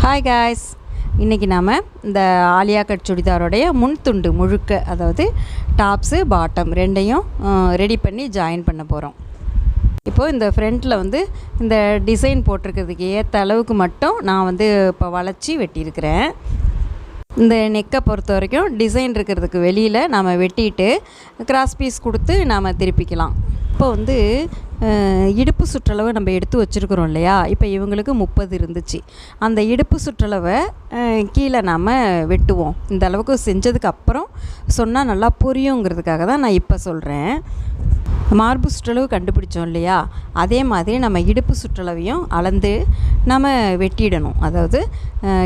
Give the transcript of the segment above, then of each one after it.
Hi guys, இன்றைக்கி நாம் இந்த ஆலியா கட் சுடிதாரோடைய முன் துண்டு முழுக்க, அதாவது டாப்ஸு பாட்டம் ரெண்டையும் ரெடி பண்ணி ஜாயின் பண்ண போகிறோம். இப்போது இந்த ஃப்ரண்ட்டில் வந்து இந்த டிசைன் போட்டிருக்கிறதுக்கு ஏற்ற அளவுக்கு மட்டும் நான் வந்து இப்போ வளைச்சி வெட்டியிருக்கிறேன். இந்த நெக்கை பொறுத்த வரைக்கும் டிசைன் இருக்கிறதுக்கு வெளியில் நாம் வெட்டிட்டு கிராஸ் பீஸ் கொடுத்து நாம் திருப்பிக்கலாம். இப்போ வந்து இடுப்பு சுற்றளவை நம்ம எடுத்து வச்சுருக்குறோம் இல்லையா, இப்போ இவங்களுக்கு 30 இருந்துச்சு. அந்த இடுப்பு சுற்றளவை கீழே நாம் வெட்டுவோம். இந்த அளவுக்கு செஞ்சதுக்கு அப்புறம் சொன்னால் நல்லா புரியுங்கிறதுக்காக தான் நான் இப்போ சொல்கிறேன். மார்பு சுற்றளவு கண்டுபிடிச்சோம் இல்லையா, அதே மாதிரி நம்ம இடுப்பு சுற்றளவையும் அளந்து நம்ம வெட்டிடணும். அதாவது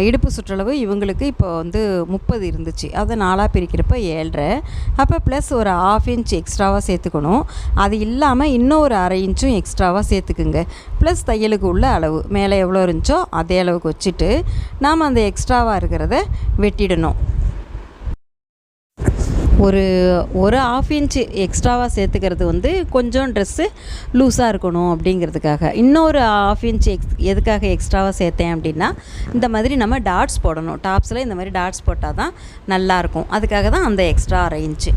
இடுப்பு சுற்றளவு இவங்களுக்கு இப்போ வந்து 30 இருந்துச்சு, அதை 4ஆக பிரிக்கிறப்ப 7.5, அப்போ ப்ளஸ் ஒரு 1/2 இன்ச் எக்ஸ்ட்ராவாக சேர்த்துக்கணும். அது இல்லாமல் இன்னும் ஒரு 1/2 இன்ச்சும் எக்ஸ்ட்ராவாக சேர்த்துக்குங்க. ப்ளஸ் தையலுக்கு உள்ள அளவு மேலே எவ்வளோ இருந்துச்சோ அதே அளவுக்கு வச்சுட்டு நாம் அந்த எக்ஸ்ட்ராவாக இருக்கிறத வெட்டிடணும். ஒரு 1/2 இன்ச்சு எக்ஸ்ட்ராவாக சேர்த்துக்கிறது வந்து கொஞ்சம் ட்ரெஸ்ஸு லூஸாக இருக்கணும் அப்படிங்கிறதுக்காக. இன்னொரு 1/2 இன்ச்சு எதுக்காக எக்ஸ்ட்ராவாக சேர்த்தேன் அப்படின்னா, இந்த மாதிரி நம்ம டாட்ஸ் போடணும். டாப்ஸில் இந்த மாதிரி டாட்ஸ் போட்டால் தான் நல்லாயிருக்கும். அதுக்காக தான் அந்த எக்ஸ்ட்ரா 1/2 இன்ச்சு.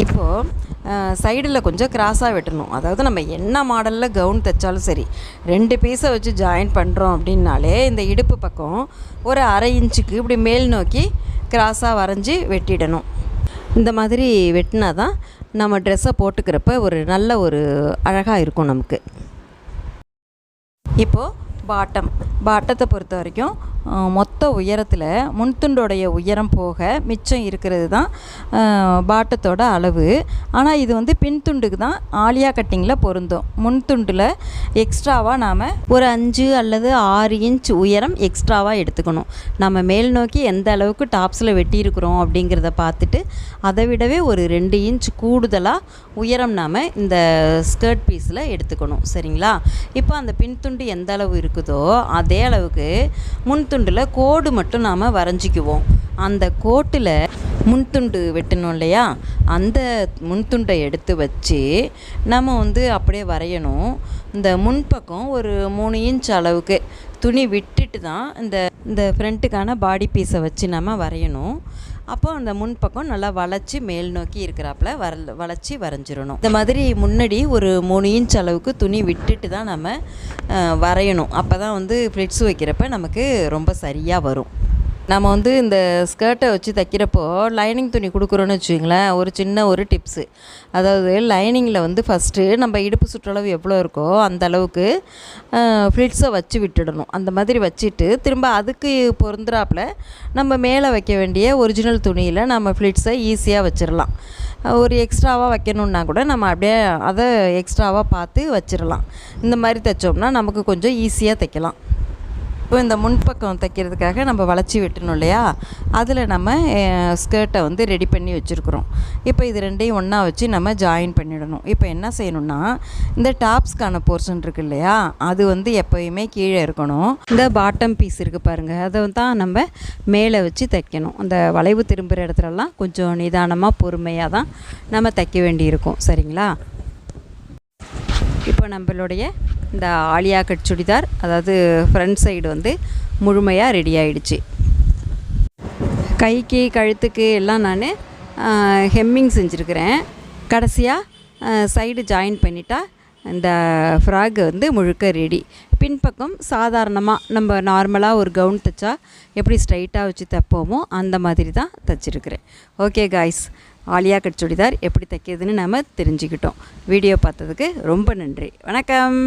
இப்போது சைடில் கொஞ்சம் கிராஸாக வெட்டணும். அதாவது நம்ம என்ன மாடலில் கவுன் தைச்சாலும் சரி, 2 பீஸை வச்சு ஜாயின் பண்ணுறோம் அப்படின்னாலே இந்த இடுப்பு பக்கம் ஒரு 1/2 இன்ச்சுக்கு இப்படி மேல் நோக்கி கிராஸாக வரைஞ்சி வெட்டிடணும். இந்த மாதிரி வெட்டினா தான் நம்ம ட்ரெஸ்ஸை போட்டுக்கிறப்ப ஒரு நல்ல ஒரு அழகாக இருக்கும் நமக்கு. இப்போது பாட்டத்தை பொறுத்த வரைக்கும் மொத்த உயரத்தில் முன்துண்டோடைய உயரம் போக மிச்சம் இருக்கிறது தான் பாட்டத்தோட அளவு. ஆனால் இது வந்து பின்துண்டுக்கு தான் ஆலியா கட்டிங்கில் பொருந்தும். முன்துண்டில் எக்ஸ்ட்ராவாக நாம் ஒரு 5 அல்லது 6 இன்ச் உயரம் எக்ஸ்ட்ராவாக எடுத்துக்கணும். நம்ம மேல் நோக்கி எந்த அளவுக்கு டாப்ஸில் வெட்டியிருக்கிறோம் அப்படிங்கிறத பார்த்துட்டு அதை விடவே ஒரு 2 இன்ச் கூடுதலாக உயரம் நாம் இந்த ஸ்கர்ட் பீஸில் எடுத்துக்கணும். சரிங்களா? இப்போ அந்த பின்துண்டு எந்த அளவு இருக்குதோ அதே அளவுக்கு முன்துண்டில் கோடு மட்டும் நாம் வரைஞ்சிக்குவோம். அந்த கோட்டில் முன்துண்டு வெட்டணும் இல்லையா, அந்த முன்துண்டை எடுத்து வச்சு நம்ம வந்து அப்படியே வரையணும். இந்த முன்பக்கம் ஒரு 3 இன்ச் அளவுக்கு துணி விட்டுட்டு தான் இந்த ஃப்ரண்ட்டுக்கான பாடி பீஸை வச்சு நம்ம வரையணும். அப்போ அந்த முன்பக்கம் நல்லா வளைச்சி மேல் நோக்கி இருக்கிறாப்புல வளைச்சி வரைஞ்சிடணும். இந்த மாதிரி முன்னாடி ஒரு 3 இன்ச் அளவுக்கு துணி விட்டுட்டு தான் நம்ம வரையணும். அப்போ தான் வந்து ஃப்ளிட்ஸ் வைக்கிறப்ப நமக்கு ரொம்ப சரியாக வரும். நம்ம வந்து இந்த ஸ்கர்ட்டை வச்சு தைக்கிறப்போ லைனிங் துணி கொடுக்குறோன்னு வச்சுங்களேன், ஒரு சின்ன ஒரு டிப்ஸு. அதாவது லைனிங்கில் வந்து ஃபஸ்ட்டு நம்ம இடுப்பு சுற்றளவு எவ்வளோ இருக்கோ அந்த அளவுக்கு ஃப்ளிட்ஸை வச்சு விட்டுடணும். அந்த மாதிரி வச்சுட்டு திரும்ப அதுக்கு பொருந்துறாப்பில் நம்ம மேலே வைக்க வேண்டிய ஒரிஜினல் துணியில் நம்ம ஃப்ளிட்ஸை ஈஸியாக வச்சிடலாம். ஒரு எக்ஸ்ட்ராவாக வைக்கணுன்னா கூட நம்ம அப்படியே அதை எக்ஸ்ட்ராவாக பார்த்து வச்சிடலாம். இந்த மாதிரி தைச்சோம்னா நமக்கு கொஞ்சம் ஈஸியாக தைக்கலாம். இப்போ இந்த முன்பக்கம் தைக்கிறதுக்காக நம்ம வளைச்சி வெட்டணும் இல்லையா, அதில் நம்ம ஸ்கர்ட்டை வந்து ரெடி பண்ணி வச்சுருக்குறோம். இப்போ இது ரெண்டையும் ஒன்றா வச்சு நம்ம ஜாயின் பண்ணிடணும். இப்போ என்ன செய்யணும்னா, இந்த டாப்ஸ்க்கான போர்ஷன் இருக்குது இல்லையா, அது வந்து எப்போயுமே கீழே இருக்கணும். இந்த பாட்டம் பீஸ் இருக்குது பாருங்கள், அதை தான் நம்ம மேலே வச்சு தைக்கணும். அந்த வளைவு திரும்புகிற இடத்துலலாம் கொஞ்சம் நிதானமாக பொறுமையாக தான் நம்ம தைக்க வேண்டியிருக்கும். சரிங்களா? இப்போ நம்மளுடைய இந்த ஆலியா கட் சுடிதார், அதாவது ஃப்ரண்ட் சைடு வந்து முழுமையாக ரெடி ஆகிடுச்சு. கைக்கு கழுத்துக்கு எல்லாம் நான் ஹெம்மிங் செஞ்சுருக்கிறேன். கடைசியாக சைடு ஜாயின் பண்ணிட்டா இந்த ஃப்ராக் வந்து முழுக்க ரெடி. பின்பக்கம் சாதாரணமாக நம்ம நார்மலாக ஒரு கவுன் தைச்சா எப்படி ஸ்ட்ரைட்டாக வச்சு தைப்போமோ அந்த மாதிரி தான் தைச்சிருக்கிறேன். Okay guys, Alia cut churidar எப்படி தைக்கிறதுன்னு நம்ம தெரிஞ்சுக்கிட்டோம். வீடியோ பார்த்ததுக்கு ரொம்ப நன்றி. வணக்கம்.